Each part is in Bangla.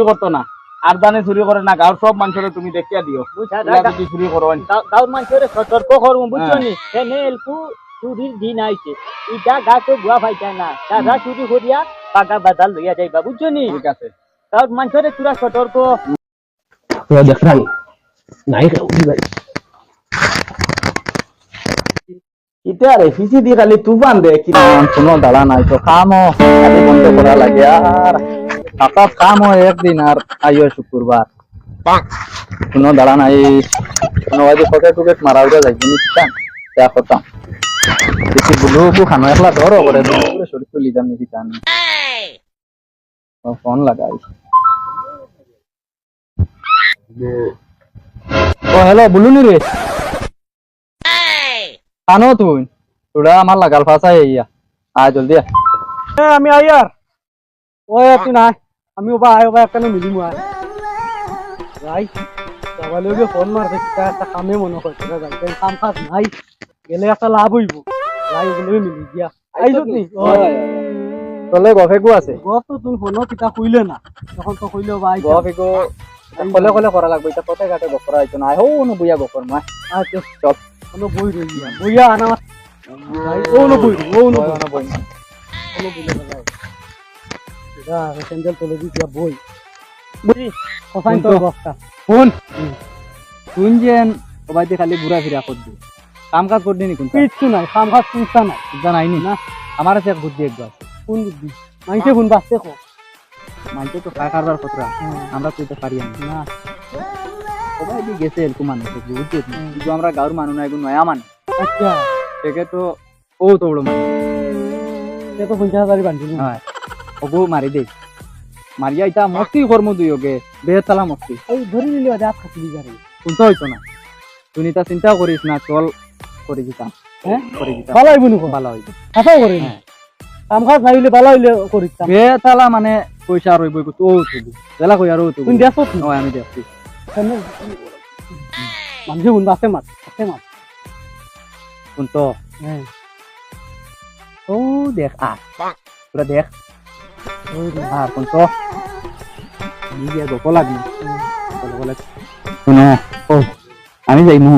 করতো না আর দানে চুরি করে না গাঁর সব মানুষের তুমি দেখিয়া দিও যদি চুরি করো গাঁর মানুষের সতর্ক করবো বুঝছো নি এনে এলকু চুরির দিন আইছে ইটা গা তো গুয়া পাইতা না তারা চুরি করিয়া পাকা বাজার লইয়া যাইবা বুঝছো নি ঠিক আছে গাঁর মানুষের তোরা সতর্ক দেখরাই নাই ইটা রে ফিসি দি খালি তুফান দে কি কোনো দাঁড়া নাই তো কামও আগে বন্ধ করা লাগে আর হঠাৎ কামও একদিন আর আইও শুক্রবার কোনো দাঁড়া নাই কোনো বাজে পকেট টুকেট মারা উঠে যাই জিনিসটা যা করতাম বেশি বুলুকু খানো একলা ধরো করে শরীর তুলি যাম নাকি জানি ফোন লাগাই ও হ্যালো বুলুনি রে কানো তুই তোরা আমার লাগাল ফাঁসাই ইয়া আয় জলদি আমি আইয়ার ওই তুই নাই আমি ওবা আয় ওবা একটা মিলিম আয় রাই সবাই ফোন মারতে একটা কামে মনে করছে কাম কাজ নাই গেলে একটা লাভ হইব রাই ওগুলো মিলি দিয়া আইছত নি তলে গফেকু আছে গপ তো তুমি ফোনও কিতা কইলে না তখন তো কইলে ভাই গফেকু কলে কলে করা লাগবে এটা পথে ঘাটে গফরা হইতো না হো নো বুয়া গফর মা আচ্ছা চল কোনো বই রইয়া বইয়া আনা ভাই ও নো বই বই কোনো বইলে না এটা সেন্ডেল তোলে দিয়া বই বুঝি কোথায় তোর গফটা ফোন তুই যেন ওবাইতে খালি ঘুরা ফিরা করবি কাম কাজ করবি নি কোন কিচ্ছু নাই কাম কাজ চিন্তা নাই জানাইনি না আমার আছে এক বুদ্ধি একবার কোন বুদ্ধি মাইকে কোন বাসতে কো মাইকে তো কারবার কথা আমরা কইতে পারি না সবাই দি গেছে এরকম মানুষ বুঝছি কিন্তু আমরা গাঁর মানুষ না এগুলো নয়া মানুষ আচ্ছা থেকে তো ও তো বড় মানুষ সে তো 50,000 বান্ধিল হ্যাঁ ওগো মারি দে মারিয়া ইটা মস্তি কর্ম দুই ওকে বেহতালা মস্তি এই ধরে নিলে আজ খাতি যাবে শুনতে হইতো না তুই তা চিন্তা করিস না চল করে দিতাম হ্যাঁ করে দিতাম ভালো হইব নি ভালো হইব আশা করি কাম কাজ নাই হইলে ভালো হইলে করিতাম বেহতালা মানে পয়সা রইব তো তুই বেলা কই আর তুই তুমি দেখো হয় আমি দেখছি মানুষে কোন বাসে মাছ শুন তো হ্যাঁ ও দেখ তোরা দেখ আর কোন তো নিজে গপ লাগি শুনো ও আমি যাইমু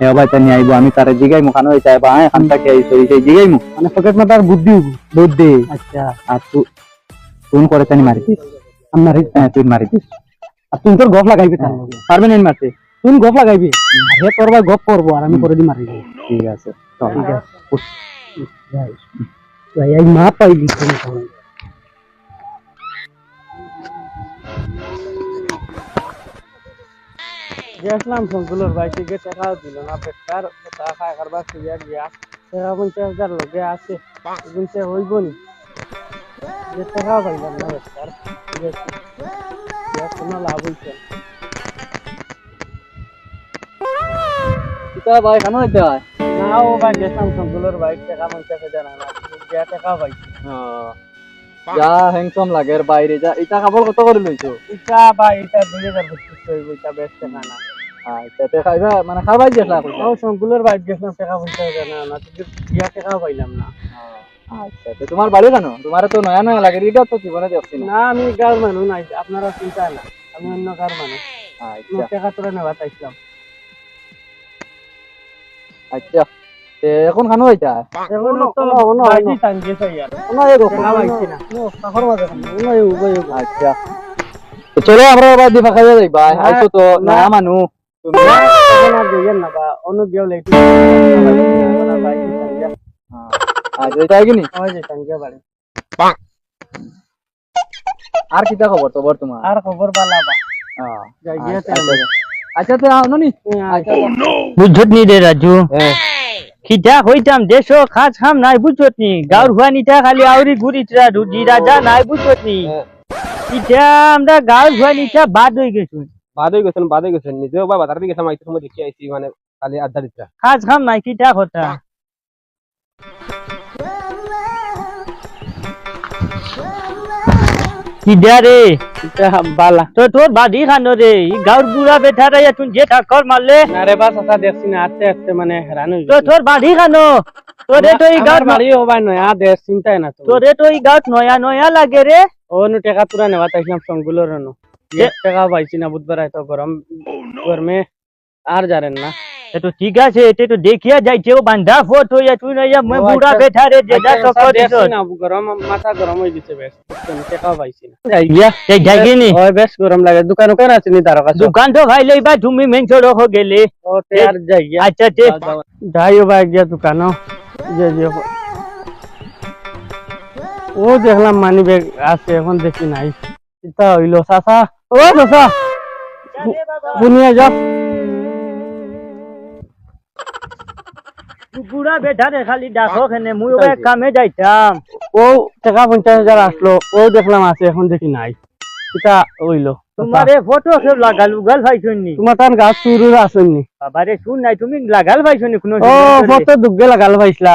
এবার তানি আইবো আমি তারে জিগাইমু খানো চাইবা এখান থেকে আইছো এই জিগাইমু মানে পকেট মাতার বুদ্ধি হইব বুদ্ধি আচ্ছা আর তুই করে তানি মারি দিস আমার হ্যাঁ তুই মারি দিস আর তুমি তোর গপ লাগাইবে তার পারবেন না মারতে তুমি গপ লাগাইবে হে তোর ভাই গপ করবো আর আমি করে দি মারি দেব ঠিক আছে ঠিক আছে যাই এই মা পাইলি তুমি গেছিলাম সঙ্কুলোর ভাই থেকে টাকা দিল না বেকার টাকা কারবার ক্লিয়ার গিয়া 50,000 লগে আছে কিন্তু হইব নি যে টাকা পাইলাম না বেকার কোনো লাভ হইছে কিতা ভাই খানো হইতে হয় না ও ভাই গেছিলাম সঙ্কুলোর ভাই টাকা পয়সা জানা না যে টাকা পাইছি যা হ্যাংসম লাগের বাইরে যা এটা খাবার কত করে লইছো এটা ভাই এটা 2025 হইব এটা বেশ টাকা না আচ্ছা তে খাইবা মানে খাবাই যেটা ও সঙ্কুলোর ভাই গেছিলাম টাকা পয়সা জানা না কিন্তু ইয়া টাকা পাইলাম না আচ্ছা তো তোমার বাড়ি কেন তোমার তো নয়া নয়া লাগে এটা তো জীবনে দেখছি না না আমি গাঁর মানুষ নাই আপনারা চিন্তা না আমি অন্য গাঁর মানুষ আচ্ছা টাকা তোরা নেওয়া চাইছিলাম আচ্ছা তে এখন খানো হইতা এখন তো ভাইজি টাঙ্গে চাই আর না এগো টাকা পাইছি না সাফর বাজে না আচ্ছা তো চলো আমরা আবার দিবা খাইয়া যাইবা আইছো তো নয়া মানুষ তুমি এখন আর যাইয়েন না বা অন্য গেও লাইতে ভাইজি টাঙ্গে আচ্ছা এটা কিনি ভাইজি টাঙ্গে বাড়ি আর কিটা খবর তোমার তোমার আর খবর বালা বা যাই গিয়ে আচ্ছা তো আনো নি আচ্ছা বুঝত নি রে রাজু খিটা হইতাম দেশো খাস খাম নাই বুঝত নি গাউর হুয়ানিটা খালি আউরি ঘুরিতরা রুজি রাজা নাই বুঝত নি খিটা আমরা গাউর হুয়ানিটা বাদ হই গেছু বাদ হয়ে গেছেন নিজেও বা বাজার দিয়ে গেছিলাম আইতে সময় দেখি আইছি মানে খালি আড্ডা দিচ্ছা খাস খাম নাই খিটা কথা কিডা রে বালা তো তোর বাড়ি খানো রে গাউর বুড়া বেঠা রে তুই যে ঠাকুর মারলে না রে বাস আচ্ছা দেখছি না আস্তে আস্তে মানে হেরান হয়ে তো তোর বাড়ি খানো তোরে তো এই গাউর বাড়ি হবাই নয়া দেশ চিন্তাই না তো তোরে তো এই গাউট নয়া নয়া লাগে রে ওনু টাকা তোরা নেওয়া চাইছিলাম সঙ্গুলোর एक টাকা পাইছি না বুধবার এত গরম গরমে আর জানেন না ये तो ठीक है से ये तो देखिए जाई छे वो बंदा फोट हो या तू नहीं या मैं ও बूढ़ा আচ্ছা। बैठा रे जे जा আচ্ছা, तो দেখছি कर না গরম মাথা গরম হয়ে গেছে বেশ টাকা পাইছি না या ते जागी नी ওই বেশ গরম লাগে দোকান ওখানে আছে নি তার কাছে दुकान तो भाई ले बा तुम मेन छोड़ो हो गेले ও তে আর যাই গিয়া अच्छा ते যাইও ভাই গিয়া দোকানও যে যে ও দেখলাম মানি ব্যাগ আছে এখন দেখি নাই এটা হইলো চাচা ও চাচা শুনিয়ে যাও तू बूढ़ा बैठा रे खाली डाको खने मुई ओबे कामे जाइताम ও টাকা 50,000 আসলো ও দেখলাম আছে এখন দেখি নাই এটা হইলো तुम्हारे फोटो सब लगाल उगल भाई सुननी তোমার তার গাছ শুরু আসেননি बाबारे सुन নাই তুমি লাগাল ভাই শুনি কোনো ও ফটো দুগ্গে লাগাল পাইছিলা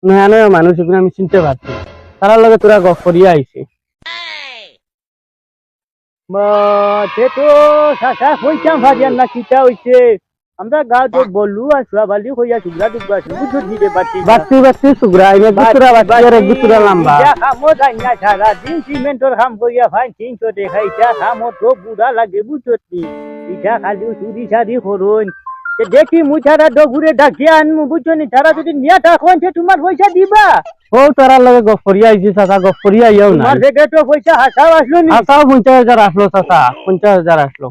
নয়া নয়া মানুষ এগুলো আমি চিনতে পারছি তার লগে তোরা গপ করিয়া আইছি তে তো সাসা কইতাম ভাজিয়ান না কিটা হইছে আমরা গাঁও তো বললু আর সুয়াবালি হইয়া সুগলা দুগবা বুঝো দিতে পারছি বাচ্চি বাচ্চি সুগ্রা এনে গুতুরা বাচ্চি আর গুতুরা লম্বা খামো জানি না সারা দিন সিমেন্টর খাম করিয়া ফাইন 300 টাকা ইটা খামো তো বুড়া লাগে বুঝছি ইটা খালি চুরি সারি করুন দেখি মুই ছাড়া ডগুরে ডাকিয়া আনমু বুঝছনি তারা যদি নিয়া টাকুন তোমার পয়সা দিবা ও তার লগে গপ করিয়া আইছি চাচা গপ করিয়া আইও না তোমার থেকে তো পয়সা হাসাও আসলো নি আসাও 50,000 আসলো চাচা 50,000 আসলো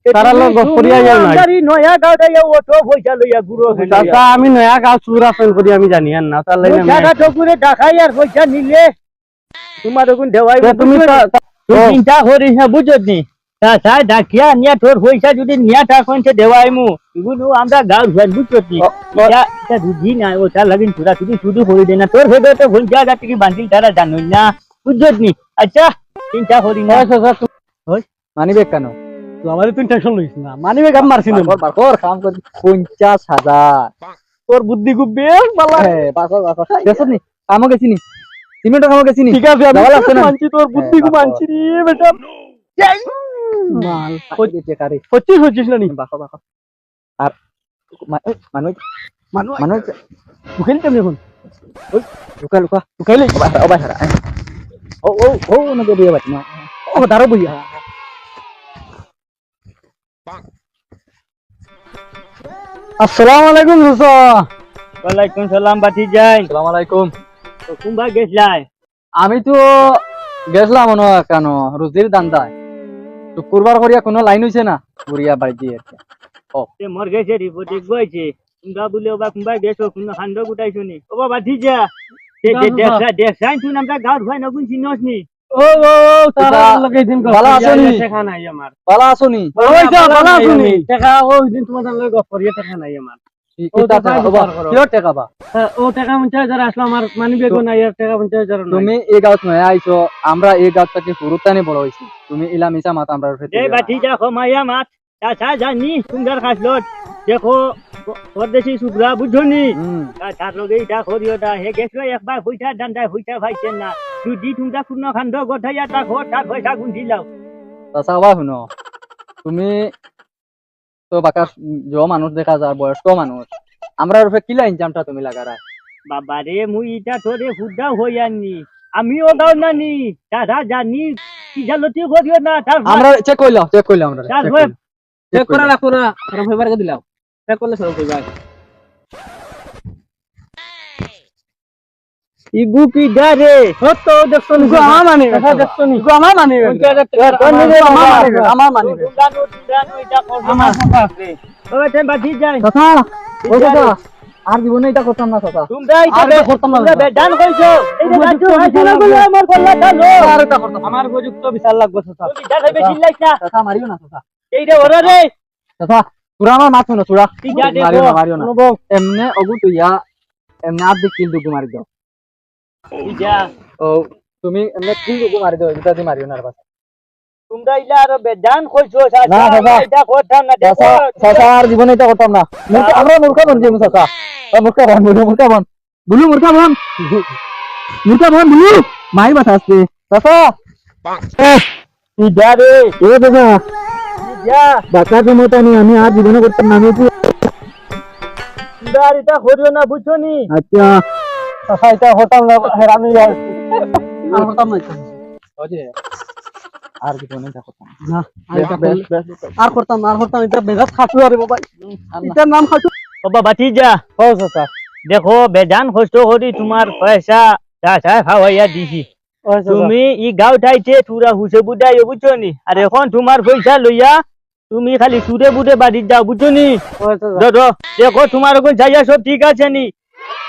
তারা লগে গপ করিয়া আইও না নয়া গাঁও যাইয়া অটো পয়সা লইয়া গুরো চাচা আমি নয়া গাছ চুরা ফোন করি আমি জানি না তার লাগে আমি সারা ডগুরে ডাকাই আর পয়সা নিলে তোমার ওগুন দেওয়াই তুমি তুই চিন্তা করিস না বুঝছনি তা ডাকিয়া নিয়া তোর পয়সা যদি নিয়া টাকুন দেওয়াই মু এগুলো আমরা গাঁও ঘর বুঝছনি এটা বুঝি না ওটা লাগিন তোরা তুই শুধু করে দে না তোর ভেবে তো ভুল জায়গা থেকে বান্ধিল তারা জানোই না বুঝছনি আচ্ছা চিন্তা করি না চাচা মানি ব্যাগ কেন তো আমারে তুই টেনশন লইছ না মানি ব্যাগ আমি মারছি না বাকর কাম করি 50,000 তোর বুদ্ধি খুব বেশ ভালো হ্যাঁ বাকর দেখছ নি কামও গেছি নি সিমেন্ট কামও গেছি নি ঠিক আছে আমি যাওয়া লাগছে না? মানছি তোর বুদ্ধি খুব মানছি রে বেটা মাল টাকা রে 25 না নি বাকর আর মানুষ মানুষ মানুষ মুখেন তেমনি এখন লুকা লুকা মুখাইলে ও বাহারা ও না দিয়ে বাতি না ও দাঁড়ো বইয়া আসসালামু আলাইকুম রুসা ওয়ালাইকুম সালাম বাতি যাই আসসালামু আলাইকুম তো কুম্বা গেছলাই আমি তো গেছলাম মনে হয় কেন রুজির দান্দায় শুক্রবার করিয়া কোনো লাইন হইছে না বুড়িয়া বাড়ি দিয়ে তে মর গেছে রিপোর্ট দেখবাইছে কুম্বা বলে ওবা কুম্বা গেছো কোনো খান্ড গুটাইছো নি ও বাবা ঠিক দেখছাই তুই আমরা গাঁও ভাই নগুন চিনস নি ও তারা লগে দিন ভালো আছো নি? টাকা নাই আমার ভালো আছো নি ওইটা ভালো আছুনি টাকা ওই দিন তোমাদের লগে গপ করিয়া টাকা নাই আমার ও তো তাই বিচার করো। কিয় টাকা বা ও টাকা 50,000 আসলো আমার মানি ব্যাগও নাই আর টাকা 50,000 নাই তুমি এই গাঁত নয় আইছো আমরা এই গাঁত থেকে ফুরুতানি বড় হইছি তুমি ইলা মিছা মাত আমরা এই বাতি যা মাইয়া মাত চাচা জানি সুন্দর খাসলত দেখো পরদেশি সুগ্রা বুঝনি তার লগে এটা করিও দা হে গেছো একবার পয়সা ডান্ডায় পয়সা পাইছেন না যদি তোমরা কোনো খান্ড গঠাইয়া দেখো তার পয়সা গুনছি লাও চাচা শুনো তুমি তো বাকা মানুষ দেখা যায় বয়স্ক মানুষ আমরা রূপে কিলা ইনকামটা তুমি লাগারা বাবারে মুই এটা তোরে ফুডা হইয়ানি আমিও গাও নানি দাদা জানি কি জালতি করিও না তার আমরা চেক কইলাম আমরা তার check হয়ে কইলাম। চেক করা রাখো না আর ভাইবার কে দিলাও চেক করলে সব কইবা ইগু কি গারে সত্য দেখছো নি আমার মানি কথা দেখছো নি আমার মানি আমার মানি আমার ওই টাইম বাজি যায় চাচা ও চাচা আর জীবনে এটা করতাম না চাচা তোমরা আর এটা করতাম না। তোমরা বেদান কইছো এইটা রাজু হাসিনা বলে আমার কল্লা দালো আর এটা করতাম আমার উপযুক্ত বিচার লাগবে চাচা তুমি যা খাইবে চিল্লাইছ না চাচা মারিও না চাচা এইটা ওরা রে চাচা তোরা আমার মাছ শুনো তোরা ঠিক আছে, মারিও না এমনে অগু তুইয়া এমনে আর দিক কিল দুগু মারি দাও ইজা ও তুমি এমনে কিল দুগু মারি দাও এটা দি মারিও না রে বাবা তোমরা ইলা আর বেদান কইছো না, বাবা। এটা করতাম না দেখো চাচা চাচা আর জীবনে এটা করতাম না আমরা মূর্খা বন যাবো চাচা মূর্খা বন বুলু মূর্খা বন বুলু মাই বাতা আসছে চাচা ইজা রে এ দাদা ইজা বাতা জমতা নি আমি আর জীবনে করতাম না আমি তোমরা আর এটা করিও না বুঝছো নি আচ্ছা চাচা এটা হতাম না হেরানি যাচ্ছে আর হতাম না ওজে আর কি কোনে দেখো না আর এটা বেশ করলে- বেশ আর করতাম এটা বেজাত খাটু আরে বাবা এটার নাম খাটু ও বাবা যা ও চাচা দেখো বেজান কষ্ট করি তোমার পয়সা চা চা খাওয়াইয়া দিছি ও চাচা তুমি ই গাঁও ঠাইতে তুরা হুসে বুঝাই বুঝছো নি আর এখন তোমার পয়সা লইয়া তুমি খালি সুরে বুড়ে বাড়ি যাও বুঝছো নি ও চাচা দেখো দেখো তোমার ওখানে যাইয়া সব ঠিক আছে নি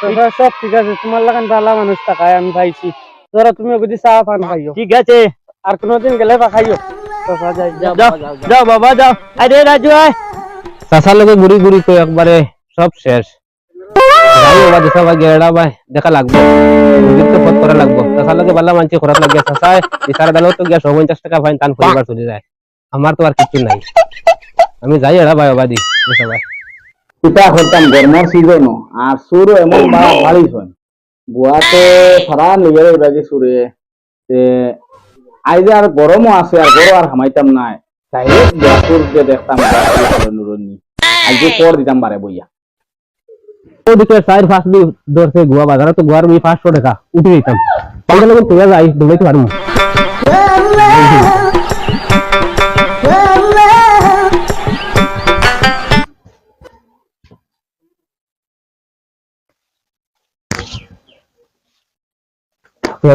চাচা সব ঠিক আছে তোমার লাগান ভালো মানুষ টাকায় আমি পাইছি ধরো তুমি বুঝি চা পান খাইও ঠিক আছে আর কোনোদিন গেলে বা খাইও চাচা যাই যাও যাও যাও বাবা যাও আরে রাজু আয় চাচার লগে ঘুরি ঘুরি কই একবারে সব শেষ যাই ওবা দেশা বা গেড়া ভাই দেখা লাগবো রোগীর তো পথ করা লাগবো চাচার লগে বালা মানছি খরাত লাগিয়া চাচায় বিচার আদালত তো গিয়া 50 টাকা ফাইন টান পরিবার চলে যায় আমার তো আর কিছু নাই আমি যাই এড়া ভাই ওবা দি দেশা ভাই কিতা করতাম গরমের সিজন আর সুর এমন ভারী হয় বুয়াতে সারা নিজের বাকি সুরে আইজ আর গরমও আছে আর গরম আর হামাইতাম নাই ডাইরেক্ট সুর দিয়ে দেখতাম নুরনি আইজে পর দিতাম বারে বইয়া ওদিকে 4-5 দিন ধরছে গোয়া বাজারে তো গোয়ার 500 টাকা উঠে দিতাম তাহলে যখন তুই যাই দৌড়াইতে পারবো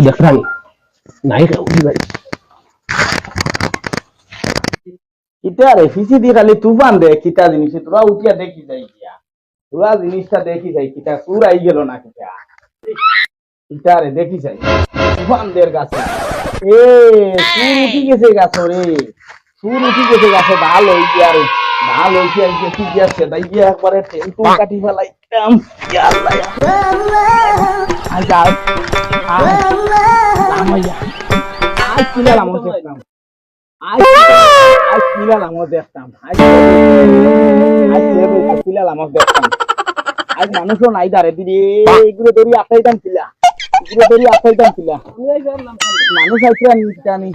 দেখ রানি নাই উঠি ভাই কিতা রে ফিসি দিয়ে খালি তুফান দে কিতা জিনিস তোরা উঠিয়া দেখি যাই গিয়া তোরা জিনিসটা দেখি যাই কিতা সুর আই গেল না কিতা কিতা রে দেখি যাই তুফান দের গাছে এ সুর উঠি গেছে গাছ রে সুর উঠি গেছে গাছে ডাল হই গিয়া রে ডাল হই গিয়া দেখি গিয়া সেদাই গিয়া একবারে টেন্টু কাটি ফেলাইতাম ইয়া আল্লাহ আই যাও লামাইয়া আজ কিলা লামো দেখতাম আজ কিলা লামো দেখতাম আজ কিলা লামো দেখতাম আজ মানুষও নাই দাঁড়ে দিদি এগুলো ধরি আসাইতাম কিলা এগুলো ধরি আসাইতাম কিলা মানুষ আইসা জানি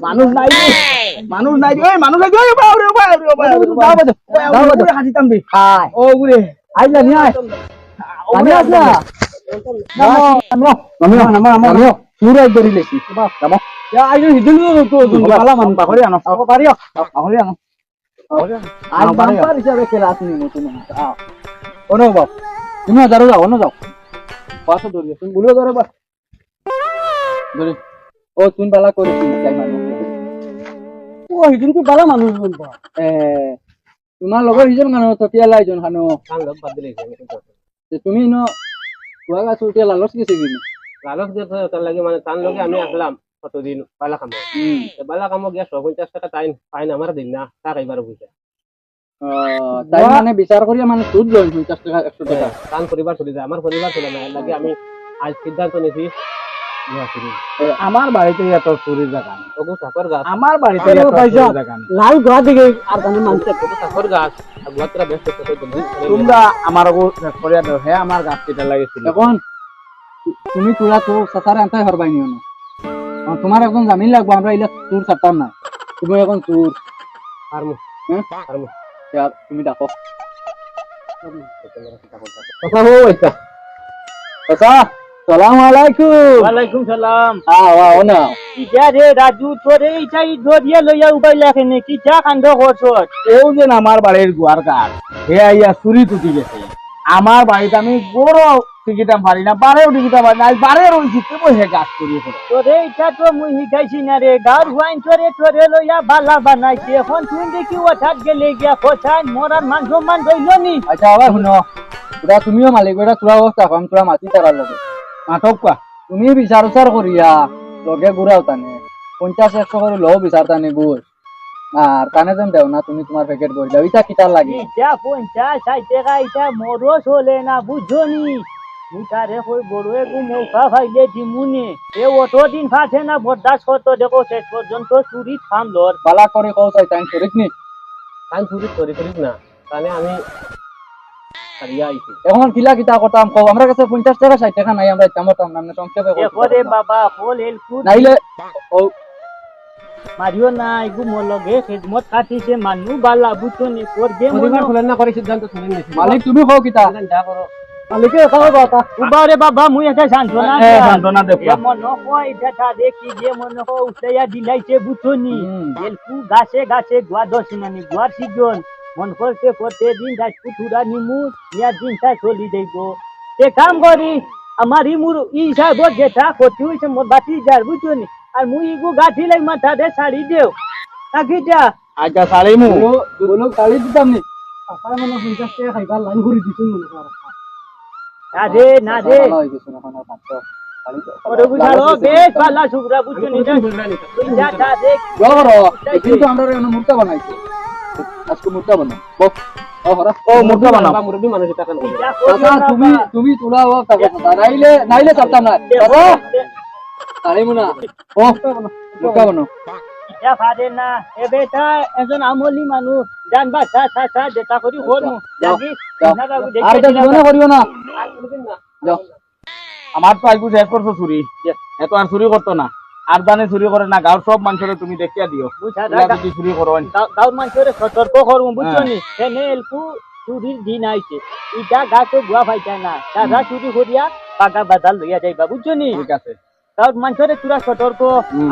মানুষ নাই রে মানুষ নাই রে মানুষ নাই রে বাবা রে বাবা হাসিতাম রে ও গুরে আইলা নি আয় আমি আসলা নামো নামো নামো নামো সুরাই ধরি লেছি নামো ইয়া আইলো হিদিলু তো বালা মান বাহরি আনো পারিও বাহরি আনো আজ বাম্পার হিসাবে খেলা তুমি নতুন ওনো বাপ তুমি হাজারো যাও ওনো যাও পাঁচশো ধরিও তুমি বলিও ধরে বা ধরি ও তুমি বালা করেছি যাই মানুষ ও হিদিন তো ভালো মানুষ বলবো তোমার লগৰ সিজন মানুহ ততিয়া লাইজন খানো কান লগ বাদ দিলে তুমি ন কুয়া গাছ উঠিয়া লালচ গেছে কিন্তু লালক দিয়ে তার লাগে মানে তার লগে আমি আসলাম কতদিন বালা কামো বালা কামো গিয়া 50 টাকা টাইম ফাইন আমার দিন না টাকা এবার বুঝা তাই মানে বিচার করিয়া মানে সুদ লয় 50 টাকা 100 টাকা কান পরিবার চলে যায় আমার পরিবার চলে না এর লাগে আমি আজ সিদ্ধান্ত নিয়েছি আমার বাড়িতে এত চুরির জায়গা নেই ওগো সাফর গাছ আমার বাড়িতে আরে এত পয়সা। চুরির জায়গা নেই লাল গোয়া দিকে আর কানে মানুষ ওগো সাফর গাছ আর গোত্রা ব্যস্ত কত জলদি তোমরা আমার করিয়া দাও হে আমার গাছ কেটে লাগিয়েছিল এখন তুমি তোরা তো সাসারে আনতে হরবাই নিও না তোমার একজন জামিন লাগবে আমরা ইলা চুর ছাড়তাম না তুমি এখন চুর আরমু হ্যাঁ আরমু তুমি ডাকো কথা হো এটা কথা সালামু আলাইকুম ওয়ালাইকুম সালাম আও না কি যা রে রাজু তোরে এইটাই ধরিয়া লইয়া উবাই লাগে নে কি যা কাণ্ড করছস কেউ যে আমার বাড়ির গুয়ার কাঠ হে আইয়া চুরি টুটি গেছে আমার বাড়িতে আমি বড় টিকিটাম পারি না বারেও টিকিটাম পারি না আজ বারে রয়েছি কেবল হে গাছ করিয়ে ফেলে তোরে এইটা তো মুই শিখাইছি না রে গাঁর হুয়াইন তোরে লইয়া বালা বানাইছে এখন তুই দেখি ওঠাত গেলে গিয়া কোথায় মরার মান সম্মান রইল নি আচ্ছা আবার শুনো তোরা তুমিও মালিক ওটা তোরা অবস্থা কম তোরা মাতি তারার লগে নাটক কোৱা তুমি বিচার উচার করিয়া লগে ঘুরাও তানে 50-100 করে লো বিচার তানে গুড় আর কানে যেন দেও না তুমি তোমার প্যাকেট করে দাও ইটা কিটার লাগে ইটা 50-60 টাকা ইটা মরো চলে না বুঝছো নি মুই তারে কই বড় একু মৌকা ফাইলে দিমুনে এ অত দিন ফাছে না বরদাস্ত করতো দেখো শেষ পর্যন্ত চুরি থামলর বালা করে কও চাই তাই শরীক নি কান চুরি করিস না তাহলে আমি হারিয়া আইছি এখন কিলা কিতা করতাম কও আমরা কাছে 50 টাকা 60 টাকা নাই আমরা ইচ্ছা না সংক্ষেপে দেখো রে বাবা হল হেল্প নাইলে ও মারিও না এগু মোর লগে খেদমত কাটিছে মানু বালা বুঝছো নি করবে পরিবার চলে না করে সিদ্ধান্ত চলে নিয়েছি মালিক তুমি কও কিতা যা করো কালকে খাও বাবা উবারে বাবা মুই এটা সান্ত্বনা সান্ত্বনা দেখবা। মনে হয় এটা দেখি যে মনে হয় উঠাইয়া দিলাইছে বুঝছনি হুম। এলকু গাছে গাছে গুয়া দশিনানি গুয়ার সিজন মন করতে করতে দিন যাই কুটুরা নিমু ইয়ার দিনটা চলি যাইব সে কাম করি আমার ইমুর ই সাহেব যেটা করতে হইছে মোর বাতি যার বুঝছনি আর মুই ইগু গাঠি লাই মাথা দে শাড়ি দেও নাকি যা আচ্ছা সারিমু বলো কালি দিতাম নি টাকা মনে 50 টাকা খাইবার লাইন করে দিছুন মনে কর না রে না রে ভালো হয়ে গেছে না কোনো কাছে ওরে বুঝালো বেশ পাল্লা শুকরা বুঝছনি যা যা দেখ জড়ো কিন্তু আমরা এনে মুর্তা বানাইছি আজকে মুর্তা বানাও বক ও হরা ও মুর্তা বানাও মুরব্বী মানুষ টাকা নেই দাদা তুমি তোলা ও দাদা নাইলে করতাম না দাদা সারিমু না ও মুর্তা বানাও ইটা পারে না এ বেটা একজন আমলি মানুষ জানবা সা সা সা যেটা করি করমু লাগি আপনারা আর দেখে তো জীবনে করিও না যাও আমার তো আইগু শেষ করছো চুরি এত আর চুরি করতো না আর জানে চুরি করে না গাঁর সব মানুষের তুমি দেখিয়া দিও বুঝা এগুলা যদি চুরি করো গাঁর মানুষের সতর্ক করমু বুঝছনি এনে এলকু চুরির দিন আইছে ইটা গাছে গুয়া পাইতা না দাদা চুরি করিয়া পাকা বাদাল লইয়া যাইবা বুঝছনি ঠিক আছে গাঁর মানুষের পুরা সতর্ক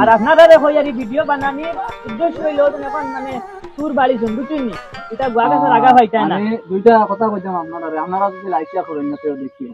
আর আপনারা হইয়ারি ভিডিও বানানির উদ্দেশ্য হইল এখন মানে চুর বাড়ি শুন বুঝছনি এটা গুয়া গাছের আগা পাইতা না আমি দুইটা কথা কইতাম আপনারা যদি লাইসিয়া করেন না তেও দেখিও